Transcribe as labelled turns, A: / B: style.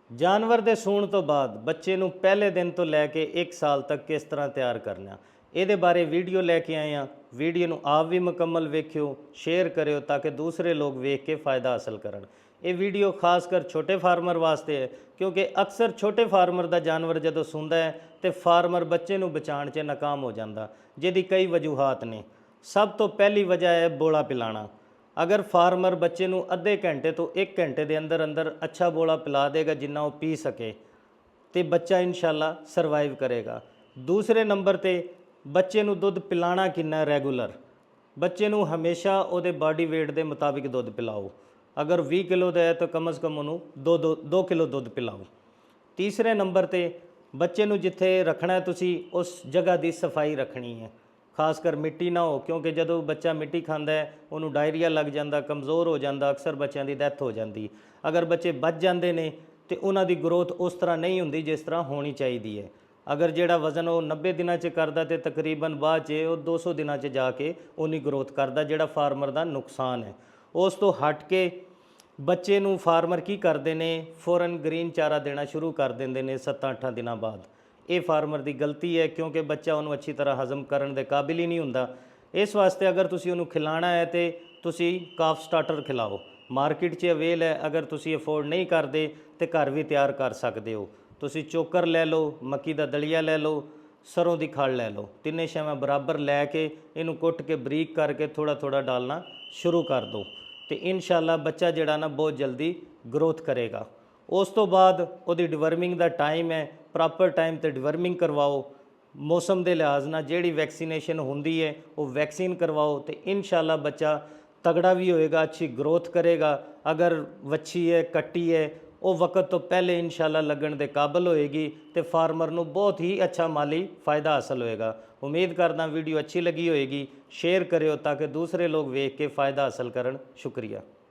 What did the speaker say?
A: ਜਾਨਵਰ ਦੇ ਸੂਣ ਤੋਂ ਬਾਅਦ ਬੱਚੇ ਨੂੰ ਪਹਿਲੇ ਦਿਨ ਤੋਂ ਲੈ ਕੇ 1 ਸਾਲ ਤੱਕ ਕਿਸ ਤਰ੍ਹਾਂ ਤਿਆਰ ਕਰਨਾ, ਇਹਦੇ ਬਾਰੇ ਵੀਡੀਓ ਲੈ ਕੇ ਆਏ ਹਾਂ। ਵੀਡੀਓ ਨੂੰ ਆਪ ਵੀ ਮੁਕੰਮਲ ਵੇਖਿਓ, ਸ਼ੇਅਰ ਕਰਿਓ ਤਾਂ ਕਿ ਦੂਸਰੇ ਲੋਕ ਵੇਖ ਕੇ फ़ायदा हासिल ਕਰਨ। ਇਹ ਵੀਡੀਓ ਖਾਸ ਕਰ ਛੋਟੇ ਫਾਰਮਰ ਵਾਸਤੇ ਹੈ, ਕਿਉਂਕਿ ਅਕਸਰ ਛੋਟੇ ਫਾਰਮਰ ਦਾ ਜਾਨਵਰ ਜਦੋਂ ਸੁੰਦਾ ਹੈ ਤੇ ਫਾਰਮਰ ਬੱਚੇ ਨੂੰ ਬਚਾਉਣ 'ਚ ਨਾਕਾਮ ਹੋ ਜਾਂਦਾ, ਜਿਹਦੀ ਕਈ ਵਜੂਹਾਤ ਨੇ। ਸਭ ਤੋਂ ਪਹਿਲੀ ਵਜ੍ਹਾ ਹੈ ਬੋਲਾ ਪਿਲਾਣਾ। अगर फार्मर बच्चे नूं अद्धे घंटे तो 1 घंटे के अंदर अंदर अच्छा बोला पिला देगा जिन्ना वो पी सके तो बच्चा इंशाल्लाह सरवाइव करेगा। दूसरे नंबर ते बच्चे नूं दुध पिलाना किन्ना रेगूलर, बच्चे नूं हमेशा उहदे बॉडी वेट के मुताबिक दुध पिलाओ। अगर 20 किलो का है तो कम से कम उन्होंने 2 किलो दुध पिलाओ। तीसरे नंबर ते बच्चे नूं जिथे रखना है तुसी उस जगह की सफाई रखनी है, खासकर मिट्टी ना हो, क्योंकि जदों बच्चा मिट्टी खांदा है उन्होंने डायरिया लग जाता, कमज़ोर हो जाता, अक्सर बच्चों की डैथ हो जाती। अगर बच्चे बच जाते हैं तो उन्हों की ग्रोथ उस तरह नहीं होंदी जिस तरह होनी चाहिए है। अगर जिहड़ा वज़न वो 90 दिनों च करदा तो तकरीबन बाद च 200 दिनों च जाके उन्नी ग्रोथ करदा, जिहड़ा फार्मर का नुकसान है। उस तो हट के बच्चे नूं फार्मर की करते हैं, फौरन ग्रीन चारा देना शुरू कर देंगे ने 7-8 दिनों बाद। ये फार्मर की गलती है, क्योंकि बच्चा उन्होंने अच्छी तरह हजम करने के काबिल ही नहीं होंदा। इस वास्ते अगर तुसी उन्होंने खिलाना है तो तुसी काफ स्टार्टर खिलाओ, मार्केट 'च अवेल है। अगर तुसी अफोर्ड नहीं करते तो घर भी तैयार कर सकते हो। तुसी चोकर लै लो, मक्की का दलिया लै लो, सरों की खल लै लो, तिन्ने शैवां बराबर लैके इनू कुट के बरीक करके थोड़ा थोड़ा डालना शुरू कर दो तो इंशाल्लाह बच्चा जिहड़ा ना बहुत जल्दी ग्रोथ करेगा। उस तो बाद उहदी डिवर्मिंग का टाइम है, प्रॉपर टाइम ते डिवर्मिंग करवाओ। मौसम के लिहाज नाल जिहड़ी वैक्सीनेशन होंदी है वो वैक्सीन करवाओ तो इंशाल्लाह बच्चा तगड़ा भी होएगा, अच्छी ग्रोथ करेगा। अगर वच्छी है, कट्टी है, वो वक्त तो पहले इंशाल्लाह लगन के काबिल होएगी तो फार्मर नूं बहुत ही अच्छा माली फ़ायदा हासिल होएगा। उम्मीद करदा वीडियो अच्छी लगी होएगी, शेयर करियो ताकि दूसरे लोग वेख के फ़ायदा हासिल करन। शुक्रिया।